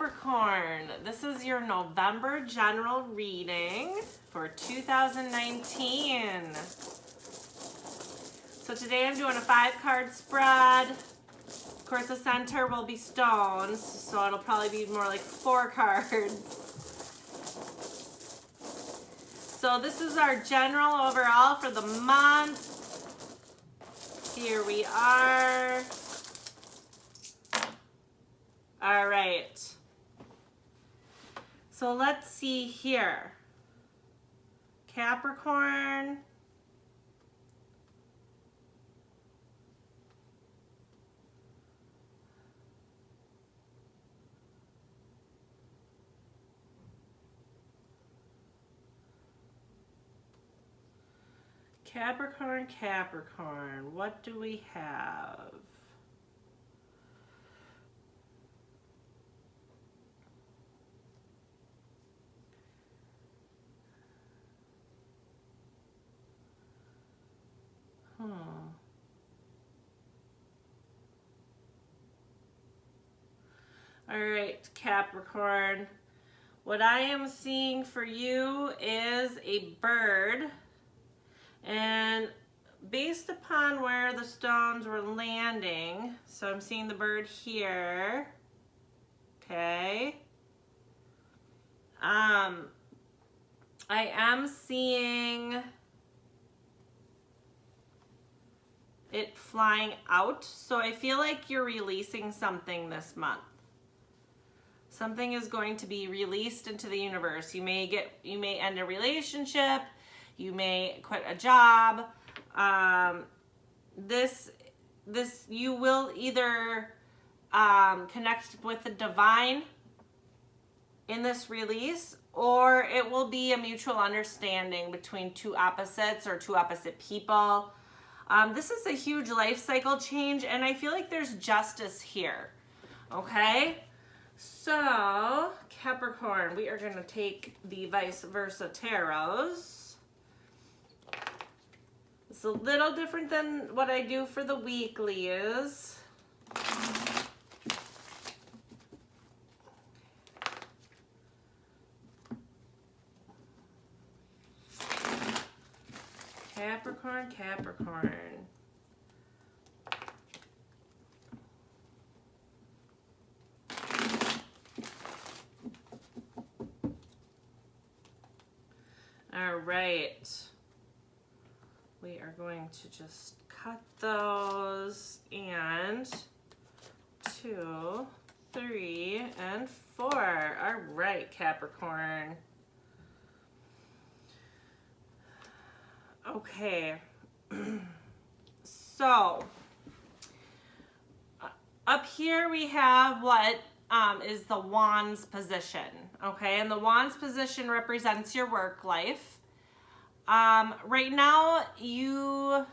Capricorn, this is your November general reading for 2019. So today I'm doing a 5-card spread. Of course, the center will be stones, so it'll probably be more like 4 cards. So this is our general overall for the month. Here we are. All right. So let's see here. Capricorn. Capricorn, Capricorn, what do we have? All right, Capricorn, what I am seeing for you is a bird. And based upon where the stones were landing, so I'm seeing the bird here, okay. I am seeing it flying out, so I feel like you're releasing something this month. Something is going to be released into the universe. You may end a relationship. You may quit a job. You will either connect with the divine in this release, or it will be a mutual understanding between two opposites or two opposite people. This is a huge life cycle change, and I feel like there's justice here. Okay? So, Capricorn, we are going to take the vice versa tarots. It's a little different than what I do for the weeklies. Capricorn, Capricorn. All right. We are going to just cut those, and 2, 3, and 4. All right, Capricorn. Okay. So, up here we have what is the Wands position, okay? And the Wands position represents your work life. Right now, you've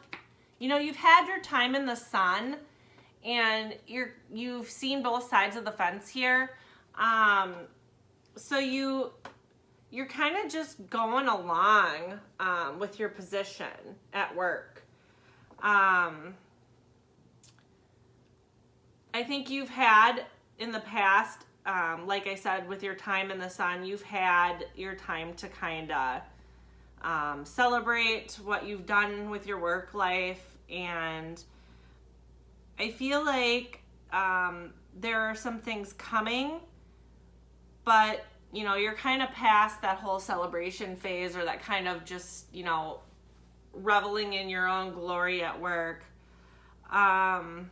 had your time in the sun, and you've seen both sides of the fence here. So you're kind of just going along with your position at work. I think you've had in the past, like I said, with your time in the sun, you've had your time to kind of celebrate what you've done with your work life, and I feel like there are some things coming, but you're kind of past that whole celebration phase, or that kind of just reveling in your own glory at work. And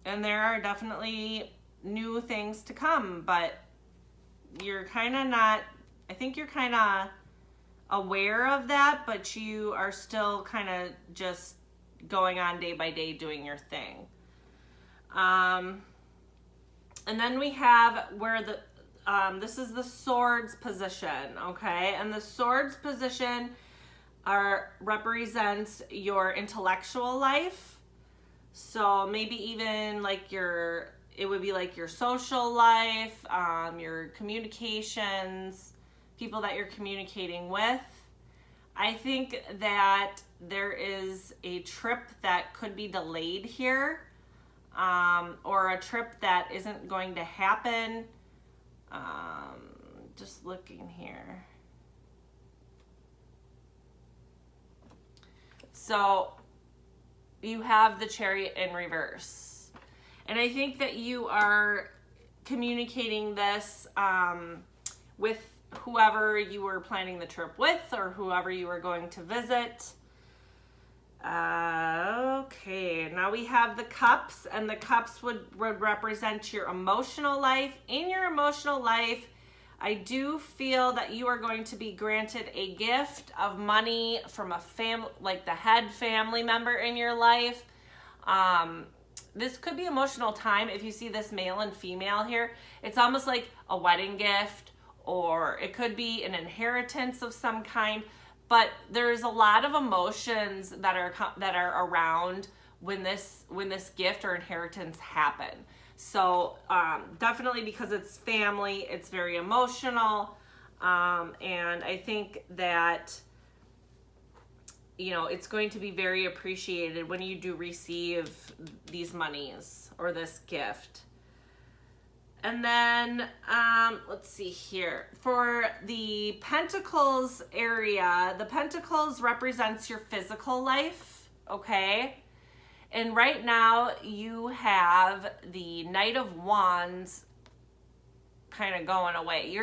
there are definitely new things to come, but you're kind of not, I think you're kind of aware of that, but you are still kind of just going on day by day doing your thing. And then we have where this is the Swords position, okay? And the Swords position represents your intellectual life. So maybe even like it would be like your social life, your communications, people that you're communicating with. I think that there is a trip that could be delayed here. or a trip that isn't going to happen. Just looking here. So you have the Chariot in reverse. And I think that you are communicating this with whoever you were planning the trip with or whoever you were going to visit. Okay, now we have the Cups, and the Cups would represent your emotional life. In your emotional life, I do feel that you are going to be granted a gift of money from a family, like the head family member in your life. This could be emotional time. If you see this male and female here, it's almost like a wedding gift, or it could be an inheritance of some kind. But there's a lot of emotions that are around when this gift or inheritance happen. So definitely, because it's family, it's very emotional, and I think that, you know, it's going to be very appreciated when you do receive these monies or this gift. And then, let's see here. For the Pentacles area, the Pentacles represents your physical life, okay? And right now, you have the Knight of Wands kind of going away.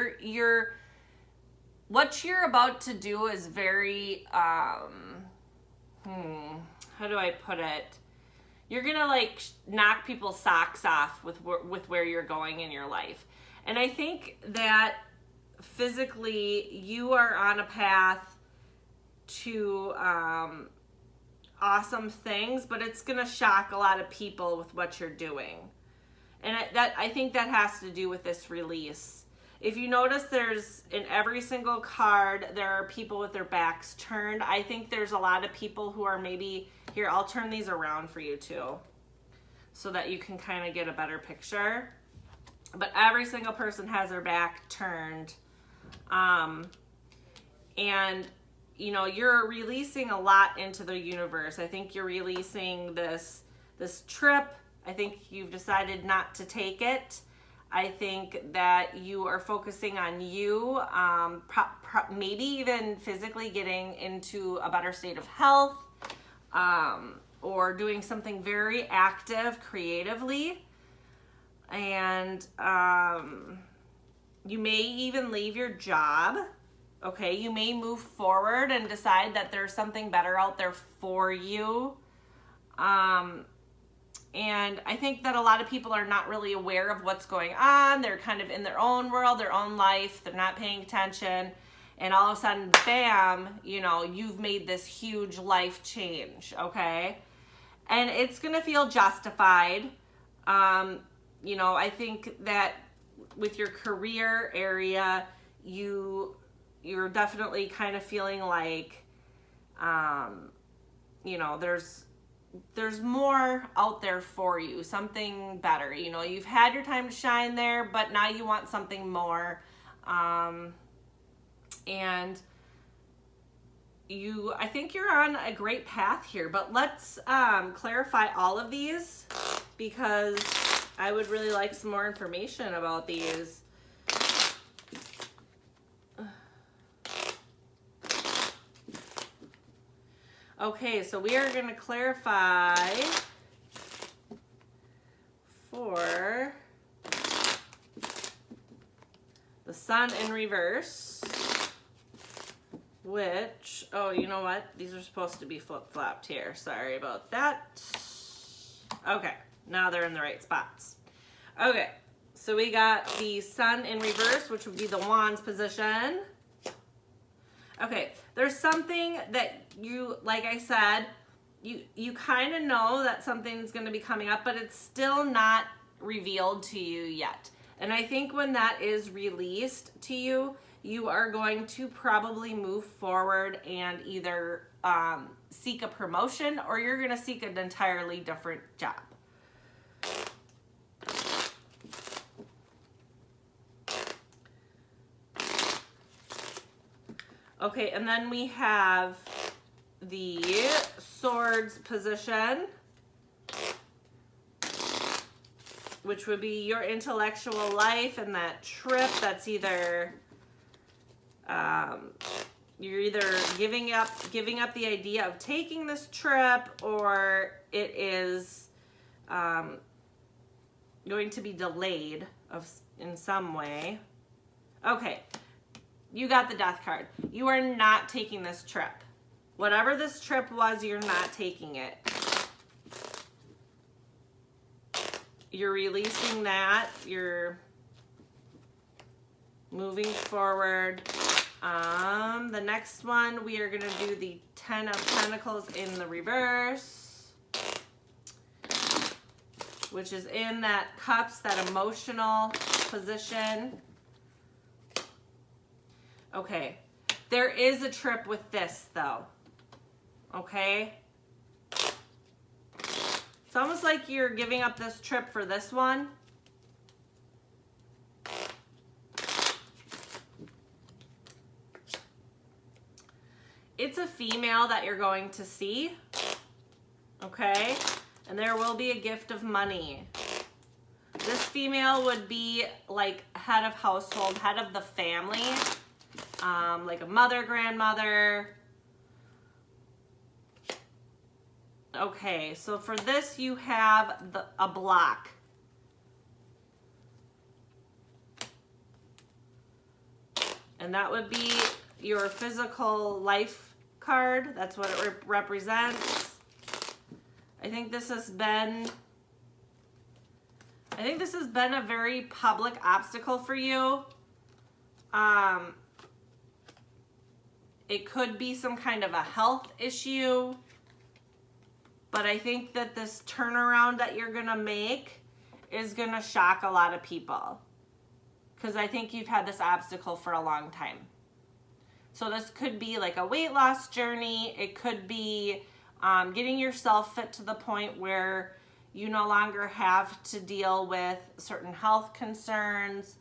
What you're about to do is very, how do I put it? You're gonna like knock people's socks off with where you're going in your life. And I think that physically you are on a path to awesome things, but it's gonna shock a lot of people with what you're doing. And I think that has to do with this release. If you notice, there's in every single card, there are people with their backs turned. I think there's a lot of people who are maybe, here, I'll turn these around for you too, so that you can kind of get a better picture. But every single person has their back turned. And, you know, you're releasing a lot into the universe. I think you're releasing this trip. I think you've decided not to take it. I think that you are focusing on you, maybe even physically getting into a better state of health, or doing something very active creatively. And you may even leave your job. Okay, you may move forward and decide that there's something better out there for you. And I think that a lot of people are not really aware of what's going on. They're kind of in their own world, their own life. They're not paying attention. And all of a sudden, bam, you know, you've made this huge life change, okay? And it's going to feel justified. You know, I think that with your career area, you're definitely kind of feeling like, you know, there's more out there for you, something better. You know, you've had your time to shine there, but now you want something more. And I think you're on a great path here, but let's clarify all of these, because I would really like some more information about these. Okay, so we are going to clarify for the Sun in reverse, which, oh, you know what? These are supposed to be flip-flopped here. Sorry about that. Okay, now they're in the right spots. Okay, so we got the Sun in reverse, which would be the Wands position. Okay, there's something that you, like I said, you kind of know that something's going to be coming up, but it's still not revealed to you yet. And I think when that is released to you, you are going to probably move forward and either seek a promotion, or you're going to seek an entirely different job. Okay, and then we have the Swords position. which would be your intellectual life and that trip that's either, you're either giving up the idea of taking this trip, or it is going to be delayed in some way. Okay, you got the Death card. You are not taking this trip. Whatever this trip was, you're not taking it. You're releasing that. You're moving forward. The next one, we are going to do the 10 of Pentacles in the reverse, which is in that Cups, that emotional position. Okay, there is a trip with this though, okay? It's almost like you're giving up this trip for this one. It's a female that you're going to see, okay? And there will be a gift of money. This female would be like head of household, head of the family, like a mother, grandmother. Okay, so for this you have a block. And that would be your physical life card. That's what it represents. I think this has been a very public obstacle for you. It could be some kind of a health issue, but I think that this turnaround that you're gonna make is gonna shock a lot of people, because I think you've had this obstacle for a long time. So this could be like a weight loss journey. It could be getting yourself fit to the point where you no longer have to deal with certain health concerns.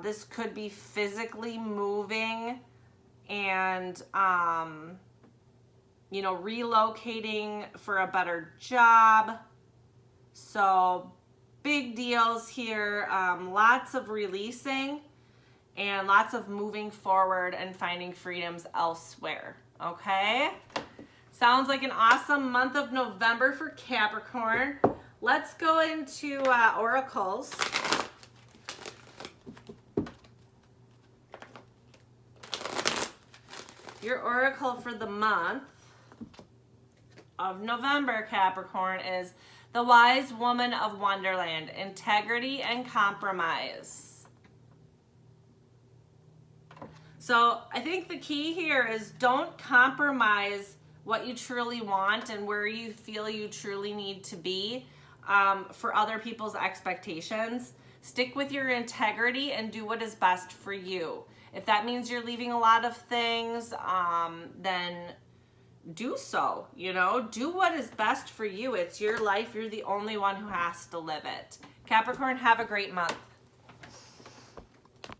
This could be physically moving and, you know, relocating for a better job. So big deals here. Lots of releasing and lots of moving forward and finding freedoms elsewhere, okay? Sounds like an awesome month of November for Capricorn. Let's go into oracles. Your oracle for the month of November, Capricorn, is the Wise Woman of Wonderland, integrity and compromise. So I think the key here is don't compromise what you truly want and where you feel you truly need to be for other people's expectations. Stick with your integrity and do what is best for you. If that means you're leaving a lot of things, then do so, you know, do what is best for you. It's your life. You're the only one who has to live it. Capricorn, have a great month.